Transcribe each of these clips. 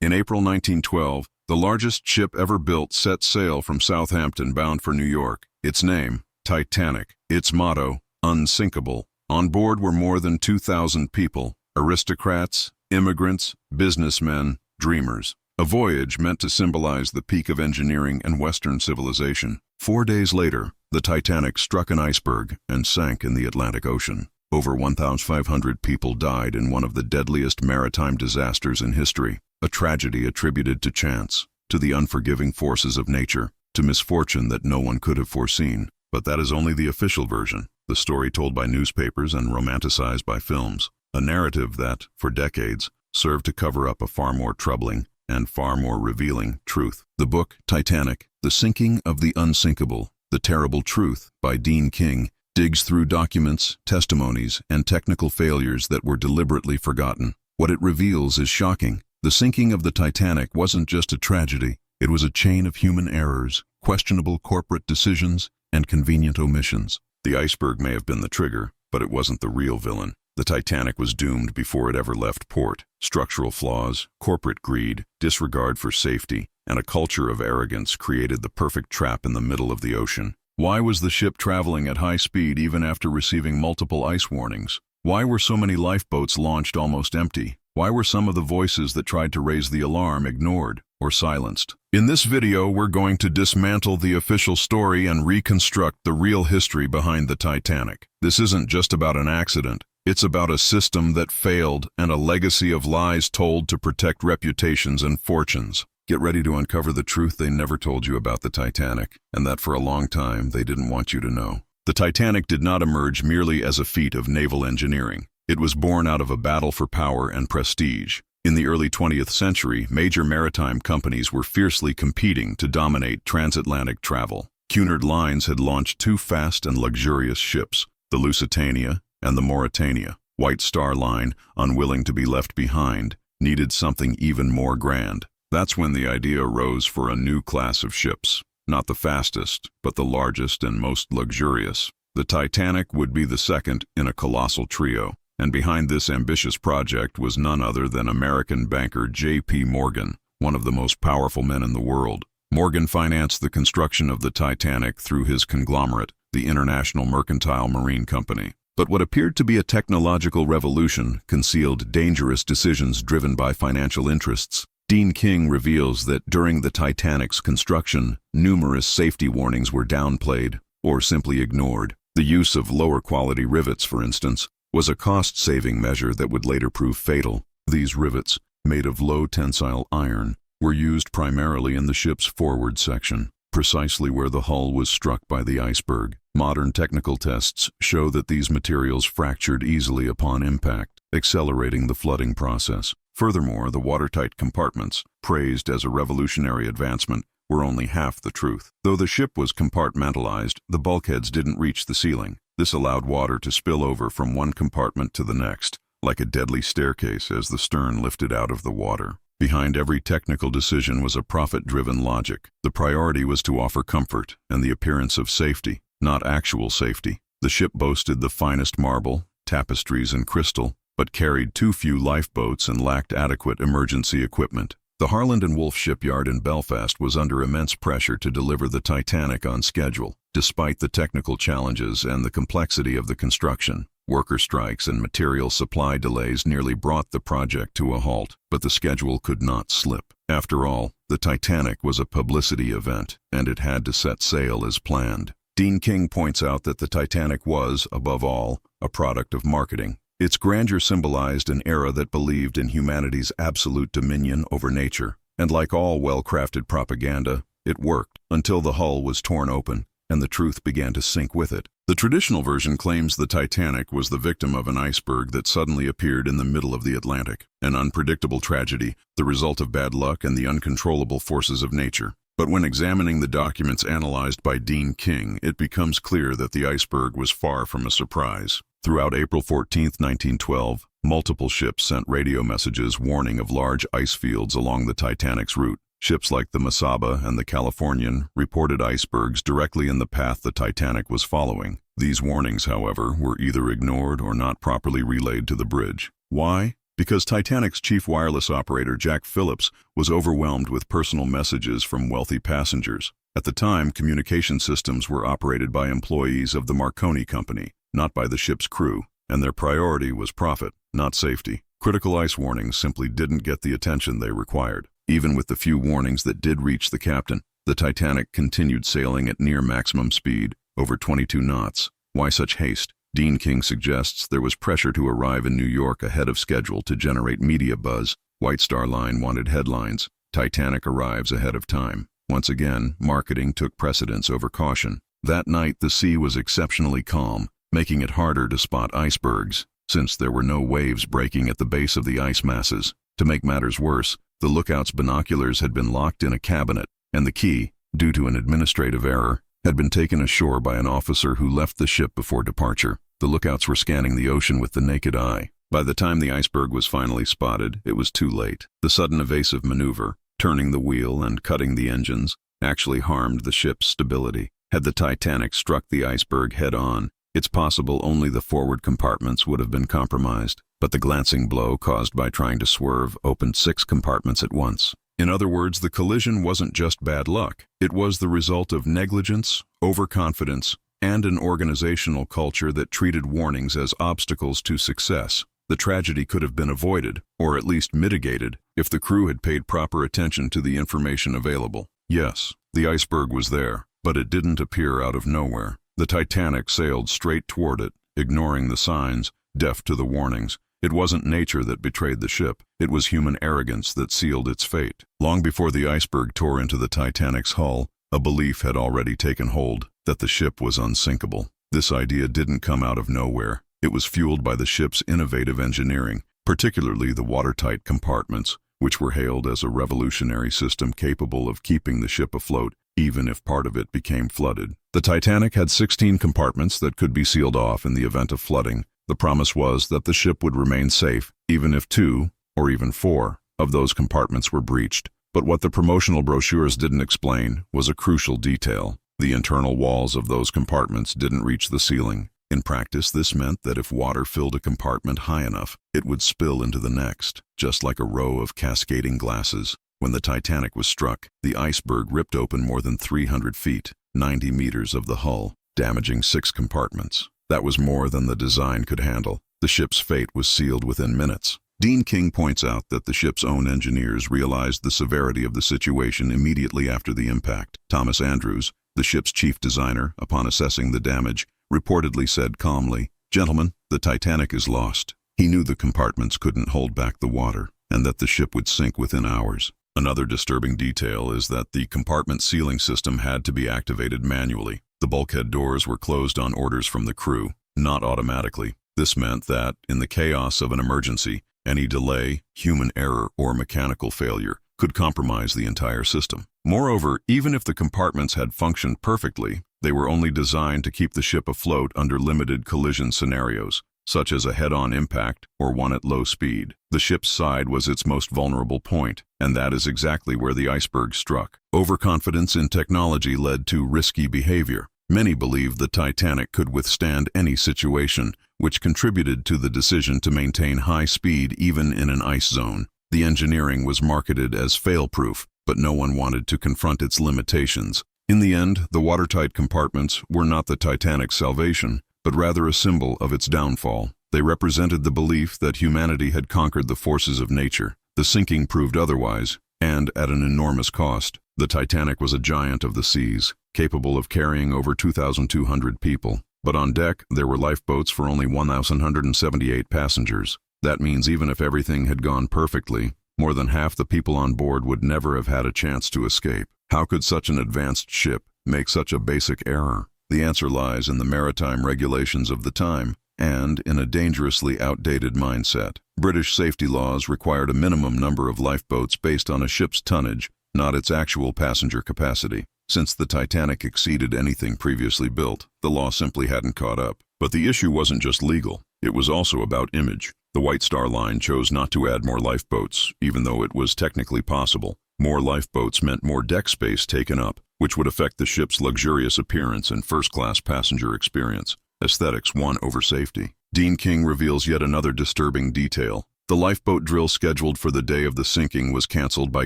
In April 1912, the largest ship ever built set sail from Southampton bound for New York. Its name, Titanic. Its motto, unsinkable. On board were more than 2,000 people, aristocrats, immigrants, businessmen, dreamers. A voyage meant to symbolize the peak of engineering and Western civilization. 4 days later, the Titanic struck an iceberg and sank in the Atlantic Ocean. Over 1,500 people died in one of the deadliest maritime disasters in history, a tragedy attributed to chance, to the unforgiving forces of nature, to misfortune that no one could have foreseen. But that is only the official version, the story told by newspapers and romanticized by films, a narrative that, for decades, served to cover up a far more troubling and far more revealing truth. The book, Titanic, The Sinking of the Unsinkable, The Terrible Truth, by Dean King, digs through documents, testimonies, and technical failures that were deliberately forgotten. What it reveals is shocking. The sinking of the Titanic wasn't just a tragedy. It was a chain of human errors, questionable corporate decisions, and convenient omissions. The iceberg may have been the trigger, but it wasn't the real villain. The Titanic was doomed before it ever left port. Structural flaws, corporate greed, disregard for safety, and a culture of arrogance created the perfect trap in the middle of the ocean. Why was the ship traveling at high speed even after receiving multiple ice warnings? Why were so many lifeboats launched almost empty? Why were some of the voices that tried to raise the alarm ignored or silenced? In this video, we're going to dismantle the official story and reconstruct the real history behind the Titanic. This isn't just about an accident. It's about a system that failed and a legacy of lies told to protect reputations and fortunes. Get ready to uncover the truth they never told you about the Titanic, and that for a long time they didn't want you to know. The Titanic did not emerge merely as a feat of naval engineering. It was born out of a battle for power and prestige. In the early 20th century, major maritime companies were fiercely competing to dominate transatlantic travel. Cunard Lines had launched two fast and luxurious ships, the Lusitania and the Mauretania. White Star Line, unwilling to be left behind, needed something even more grand. That's when the idea arose for a new class of ships. Not the fastest, but the largest and most luxurious. The Titanic would be the second in a colossal trio. And behind this ambitious project was none other than American banker J.P. Morgan, one of the most powerful men in the world. Morgan financed the construction of the Titanic through his conglomerate, the International Mercantile Marine Company. But what appeared to be a technological revolution concealed dangerous decisions driven by financial interests. Dean King reveals that during the Titanic's construction, numerous safety warnings were downplayed or simply ignored. The use of lower-quality rivets, for instance, was a cost-saving measure that would later prove fatal. These rivets, made of low-tensile iron, were used primarily in the ship's forward section, precisely where the hull was struck by the iceberg. Modern technical tests show that these materials fractured easily upon impact, accelerating the flooding process. Furthermore, the watertight compartments, praised as a revolutionary advancement, were only half the truth. Though the ship was compartmentalized, the bulkheads didn't reach the ceiling. This allowed water to spill over from one compartment to the next, like a deadly staircase as the stern lifted out of the water. Behind every technical decision was a profit-driven logic. The priority was to offer comfort and the appearance of safety, not actual safety. The ship boasted the finest marble, tapestries, and crystal, but carried too few lifeboats and lacked adequate emergency equipment. The Harland and Wolff shipyard in Belfast was under immense pressure to deliver the Titanic on schedule. Despite the technical challenges and the complexity of the construction, worker strikes and material supply delays nearly brought the project to a halt, but the schedule could not slip. After all, the Titanic was a publicity event, and it had to set sail as planned. Dean King points out that the Titanic was, above all, a product of marketing. Its grandeur symbolized an era that believed in humanity's absolute dominion over nature, and like all well-crafted propaganda, it worked until the hull was torn open and the truth began to sink with it. The traditional version claims the Titanic was the victim of an iceberg that suddenly appeared in the middle of the Atlantic, an unpredictable tragedy, the result of bad luck and the uncontrollable forces of nature. But when examining the documents analyzed by Dean King, it becomes clear that the iceberg was far from a surprise. Throughout April 14, 1912, multiple ships sent radio messages warning of large ice fields along the Titanic's route. Ships like the Mesaba and the Californian reported icebergs directly in the path the Titanic was following. These warnings, however, were either ignored or not properly relayed to the bridge. Why? because Titanic's chief wireless operator, Jack Phillips, was overwhelmed with personal messages from wealthy passengers. At the time, communication systems were operated by employees of the Marconi Company, not by the ship's crew, and their priority was profit, not safety. Critical ice warnings simply didn't get the attention they required. Even with the few warnings that did reach the captain, the Titanic continued sailing at near maximum speed, over 22 knots. Why such haste? Dean King suggests there was pressure to arrive in New York ahead of schedule to generate media buzz. White Star Line wanted headlines. Titanic arrives ahead of time. Once again, marketing took precedence over caution. That night, the sea was exceptionally calm, making it harder to spot icebergs, since there were no waves breaking at the base of the ice masses. To make matters worse, the lookout's binoculars had been locked in a cabinet, and the key, due to an administrative error, had been taken ashore by an officer who left the ship before departure. The lookouts were scanning the ocean with the naked eye. By the time the iceberg was finally spotted, it was too late. The sudden evasive maneuver, turning the wheel and cutting the engines, actually harmed the ship's stability. Had the Titanic struck the iceberg head-on, it's possible only the forward compartments would have been compromised, but the glancing blow caused by trying to swerve opened 6 compartments at once. In other words, the collision wasn't just bad luck. It was the result of negligence, overconfidence, and an organizational culture that treated warnings as obstacles to success. The tragedy could have been avoided, or at least mitigated, if the crew had paid proper attention to the information available. Yes, the iceberg was there, but it didn't appear out of nowhere. The Titanic sailed straight toward it, ignoring the signs, deaf to the warnings. It wasn't nature that betrayed the ship. It was human arrogance that sealed its fate. Long before the iceberg tore into the Titanic's hull, a belief had already taken hold that the ship was unsinkable. This idea didn't come out of nowhere. It was fueled by the ship's innovative engineering, particularly the watertight compartments, which were hailed as a revolutionary system capable of keeping the ship afloat, even if part of it became flooded. The Titanic had 16 compartments that could be sealed off in the event of flooding. The promise was that the ship would remain safe, even if 2, or even 4, of those compartments were breached. But what the promotional brochures didn't explain was a crucial detail. The internal walls of those compartments didn't reach the ceiling. In practice, this meant that if water filled a compartment high enough, it would spill into the next, just like a row of cascading glasses. When the Titanic was struck, the iceberg ripped open more than 300 feet, 90 meters of the hull, damaging 6 compartments. That was more than the design could handle. The ship's fate was sealed within minutes. Dean King points out that the ship's own engineers realized the severity of the situation immediately after the impact. Thomas Andrews, the ship's chief designer, upon assessing the damage, reportedly said calmly, "Gentlemen, the Titanic is lost." He knew the compartments couldn't hold back the water, and that the ship would sink within hours. Another disturbing detail is that the compartment sealing system had to be activated manually. The bulkhead doors were closed on orders from the crew, not automatically. This meant that, in the chaos of an emergency, any delay, human error, or mechanical failure could compromise the entire system. Moreover, even if the compartments had functioned perfectly, they were only designed to keep the ship afloat under limited collision scenarios, such as a head-on impact or one at low speed. The ship's side was its most vulnerable point, and that is exactly where the iceberg struck. Overconfidence in technology led to risky behavior. Many believed the Titanic could withstand any situation, which contributed to the decision to maintain high speed even in an ice zone. The engineering was marketed as fail-proof, but no one wanted to confront its limitations. In the end, the watertight compartments were not the Titanic's salvation, but rather a symbol of its downfall. They represented the belief that humanity had conquered the forces of nature. The sinking proved otherwise, and at an enormous cost. The Titanic was a giant of the seas, capable of carrying over 2,200 people. But on deck, there were lifeboats for only 1,178 passengers. That means even if everything had gone perfectly, more than half the people on board would never have had a chance to escape. How could such an advanced ship make such a basic error? The answer lies in the maritime regulations of the time and in a dangerously outdated mindset. British safety laws required a minimum number of lifeboats based on a ship's tonnage, not its actual passenger capacity. Since the Titanic exceeded anything previously built, the law simply hadn't caught up. But the issue wasn't just legal, it was also about image. The White Star Line chose not to add more lifeboats, even though it was technically possible. More lifeboats meant more deck space taken up, which would affect the ship's luxurious appearance and first-class passenger experience. Aesthetics won over safety. Dean King reveals yet another disturbing detail. The lifeboat drill scheduled for the day of the sinking was canceled by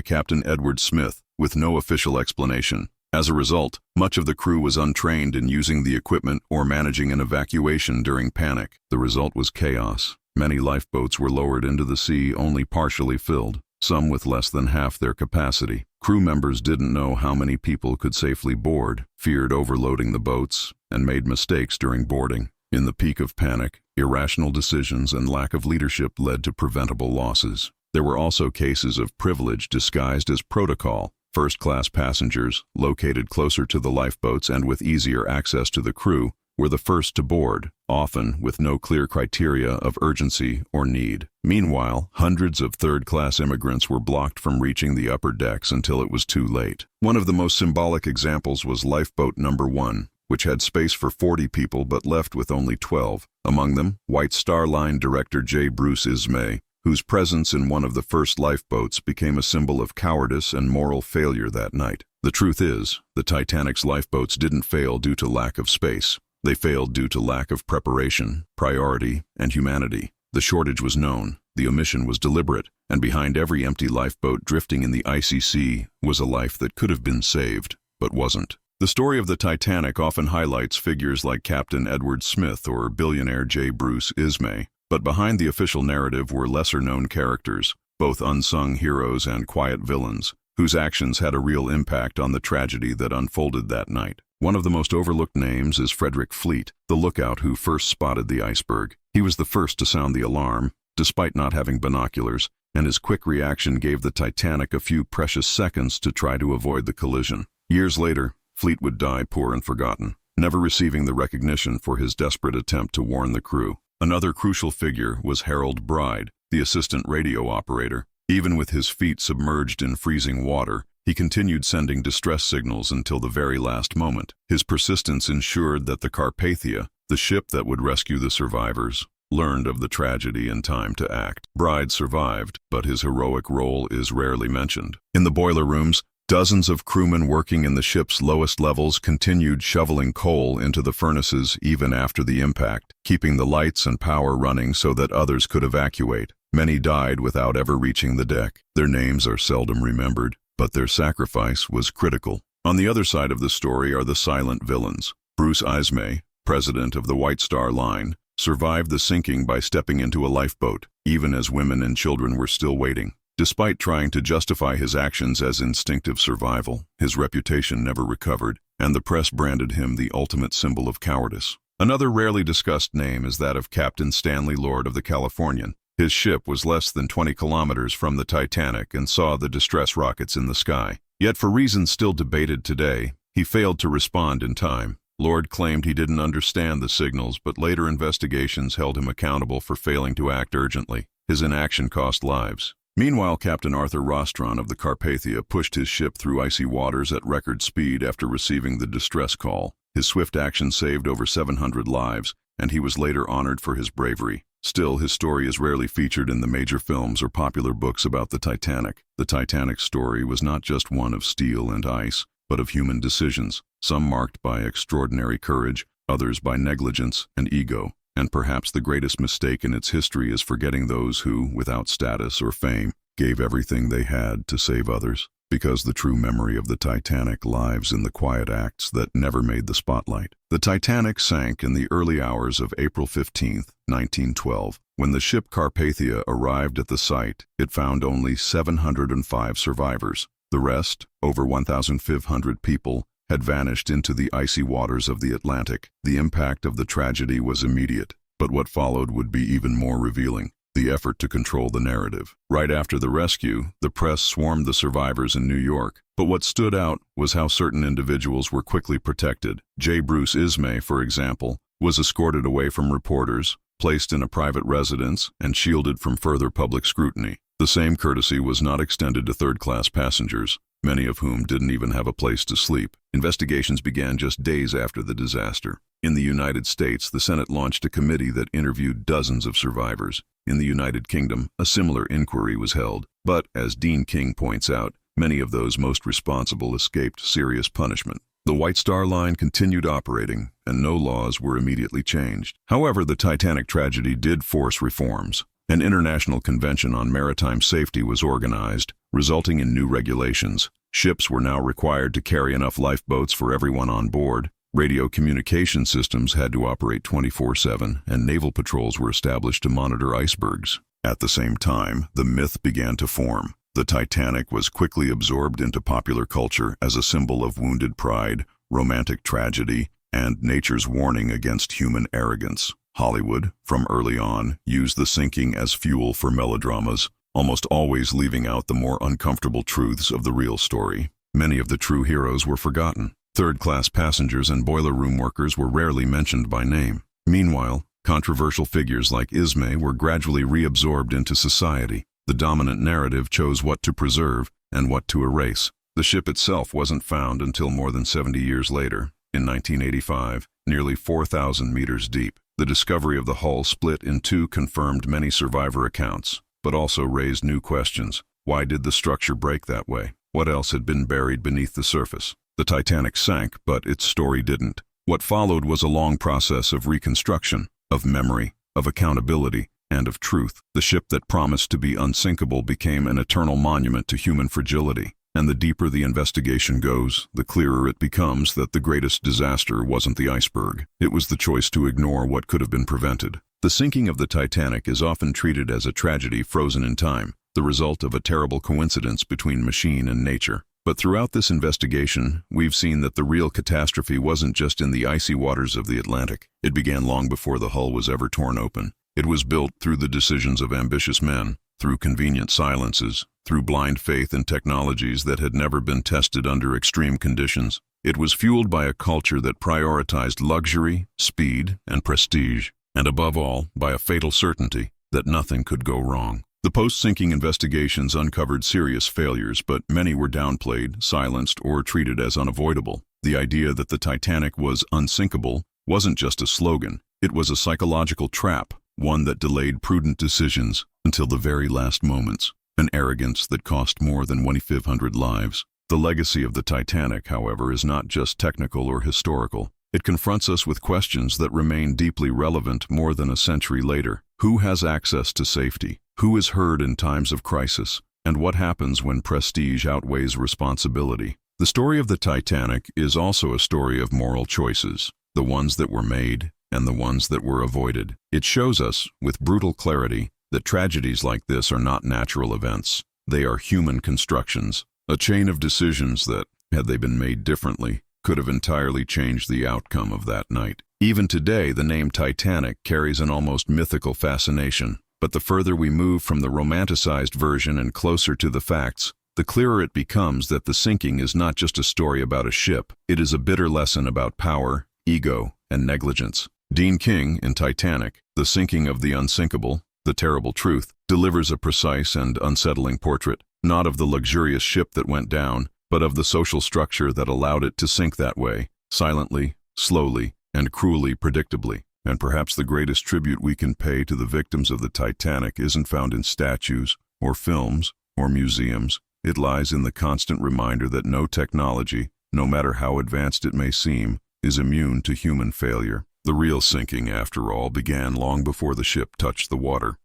Captain Edward Smith, with no official explanation. As a result, much of the crew was untrained in using the equipment or managing an evacuation during panic. The result was chaos. Many lifeboats were lowered into the sea only partially filled, some with less than half their capacity. Crew members didn't know how many people could safely board, feared overloading the boats, and made mistakes during boarding. In the peak of panic, irrational decisions and lack of leadership led to preventable losses. There were also cases of privilege disguised as protocol. First-class passengers, located closer to the lifeboats and with easier access to the crew, were the first to board, often with no clear criteria of urgency or need. Meanwhile, hundreds of third-class immigrants were blocked from reaching the upper decks until it was too late. One of the most symbolic examples was Lifeboat Number 1, which had space for 40 people but left with only 12. Among them, White Star Line director J. Bruce Ismay, whose presence in one of the first lifeboats became a symbol of cowardice and moral failure that night. The truth is, the Titanic's lifeboats didn't fail due to lack of space. They failed due to lack of preparation, priority, and humanity. The shortage was known, the omission was deliberate, and behind every empty lifeboat drifting in the icy sea was a life that could have been saved, but wasn't. The story of the Titanic often highlights figures like Captain Edward Smith or billionaire J. Bruce Ismay, but behind the official narrative were lesser-known characters, both unsung heroes and quiet villains, whose actions had a real impact on the tragedy that unfolded that night. One of the most overlooked names is Frederick Fleet, the lookout who first spotted the iceberg. He was the first to sound the alarm, despite not having binoculars, and his quick reaction gave the Titanic a few precious seconds to try to avoid the collision. Years later, Fleet would die poor and forgotten, never receiving the recognition for his desperate attempt to warn the crew. Another crucial figure was Harold Bride, the assistant radio operator. Even with his feet submerged in freezing water, he continued sending distress signals until the very last moment. His persistence ensured that the Carpathia, the ship that would rescue the survivors, learned of the tragedy in time to act. Bride survived, but his heroic role is rarely mentioned. In the boiler rooms, dozens of crewmen working in the ship's lowest levels continued shoveling coal into the furnaces even after the impact, keeping the lights and power running so that others could evacuate. Many died without ever reaching the deck. Their names are seldom remembered, but their sacrifice was critical. On the other side of the story are the silent villains. Bruce Ismay, president of the White Star Line, survived the sinking by stepping into a lifeboat, even as women and children were still waiting. Despite trying to justify his actions as instinctive survival, his reputation never recovered, and the press branded him the ultimate symbol of cowardice. Another rarely discussed name is that of Captain Stanley Lord of the Californian. His ship was less than 20 kilometers from the Titanic and saw the distress rockets in the sky. Yet for reasons still debated today, he failed to respond in time. Lord claimed he didn't understand the signals, but later investigations held him accountable for failing to act urgently. His inaction cost lives. Meanwhile, Captain Arthur Rostron of the Carpathia pushed his ship through icy waters at record speed after receiving the distress call. His swift action saved over 700 lives, and he was later honored for his bravery. Still, his story is rarely featured in the major films or popular books about the Titanic. The Titanic's story was not just one of steel and ice, but of human decisions, some marked by extraordinary courage, others by negligence and ego. And perhaps the greatest mistake in its history is forgetting those who, without status or fame, gave everything they had to save others. Because the true memory of the Titanic lives in the quiet acts that never made the spotlight. The Titanic sank in the early hours of April 15, 1912. When the ship Carpathia arrived at the site, it found only 705 survivors. The rest, over 1,500 people, had vanished into the icy waters of the Atlantic. The impact of the tragedy was immediate, but what followed would be even more revealing. The effort to control the narrative. Right after the rescue, the press swarmed the survivors in New York. But what stood out was how certain individuals were quickly protected. J. Bruce Ismay, for example, was escorted away from reporters, placed in a private residence, and shielded from further public scrutiny. The same courtesy was not extended to third-class passengers, many of whom didn't even have a place to sleep. Investigations began just days after the disaster. In the United States, the Senate launched a committee that interviewed dozens of survivors. In the United Kingdom, a similar inquiry was held, but, as Dean King points out, many of those most responsible escaped serious punishment. The White Star Line continued operating, and no laws were immediately changed. However, the Titanic tragedy did force reforms. An international convention on maritime safety was organized, resulting in new regulations. Ships were now required to carry enough lifeboats for everyone on board. Radio communication systems had to operate 24/7, and naval patrols were established to monitor icebergs. At the same time, the myth began to form. The Titanic was quickly absorbed into popular culture as a symbol of wounded pride, romantic tragedy, and nature's warning against human arrogance. Hollywood, from early on, used the sinking as fuel for melodramas, almost always leaving out the more uncomfortable truths of the real story. Many of the true heroes were forgotten. Third-class passengers and boiler room workers were rarely mentioned by name. Meanwhile, controversial figures like Ismay were gradually reabsorbed into society. The dominant narrative chose what to preserve and what to erase. The ship itself wasn't found until more than 70 years later, in 1985, nearly 4,000 meters deep. The discovery of the hull split in two confirmed many survivor accounts, but also raised new questions. Why did the structure break that way? What else had been buried beneath the surface? The Titanic sank, but its story didn't. What followed was a long process of reconstruction, of memory, of accountability, and of truth. The ship that promised to be unsinkable became an eternal monument to human fragility. And the deeper the investigation goes, the clearer it becomes that the greatest disaster wasn't the iceberg. It was the choice to ignore what could have been prevented. The sinking of the Titanic is often treated as a tragedy frozen in time, the result of a terrible coincidence between machine and nature. But throughout this investigation, we've seen that the real catastrophe wasn't just in the icy waters of the Atlantic. It began long before the hull was ever torn open. It was built through the decisions of ambitious men, through convenient silences, through blind faith in technologies that had never been tested under extreme conditions. It was fueled by a culture that prioritized luxury, speed, and prestige, and above all, by a fatal certainty that nothing could go wrong. The post-sinking investigations uncovered serious failures, but many were downplayed, silenced, or treated as unavoidable. The idea that the Titanic was unsinkable wasn't just a slogan. It was a psychological trap, one that delayed prudent decisions until the very last moments, an arrogance that cost more than 2,500 lives. The legacy of the Titanic, however, is not just technical or historical. It confronts us with questions that remain deeply relevant more than a century later. Who has access to safety? Who is heard in times of crisis? And what happens when prestige outweighs responsibility? The story of the Titanic is also a story of moral choices, the ones that were made and the ones that were avoided. It shows us, with brutal clarity, that tragedies like this are not natural events. They are human constructions, a chain of decisions that, had they been made differently, could have entirely changed the outcome of that night. Even today, the name Titanic carries an almost mythical fascination, but the further we move from the romanticized version and closer to the facts, the clearer it becomes that the sinking is not just a story about a ship. It is a bitter lesson about power, ego, and negligence. Dean King, in Titanic, The Sinking of the Unsinkable, The Terrible Truth, delivers a precise and unsettling portrait, not of the luxurious ship that went down, but of the social structure that allowed it to sink that way, silently, slowly, and cruelly predictably. And perhaps the greatest tribute we can pay to the victims of the Titanic isn't found in statues, or films, or museums. It lies in the constant reminder that no technology, no matter how advanced it may seem, is immune to human failure. The real sinking, after all, began long before the ship touched the water.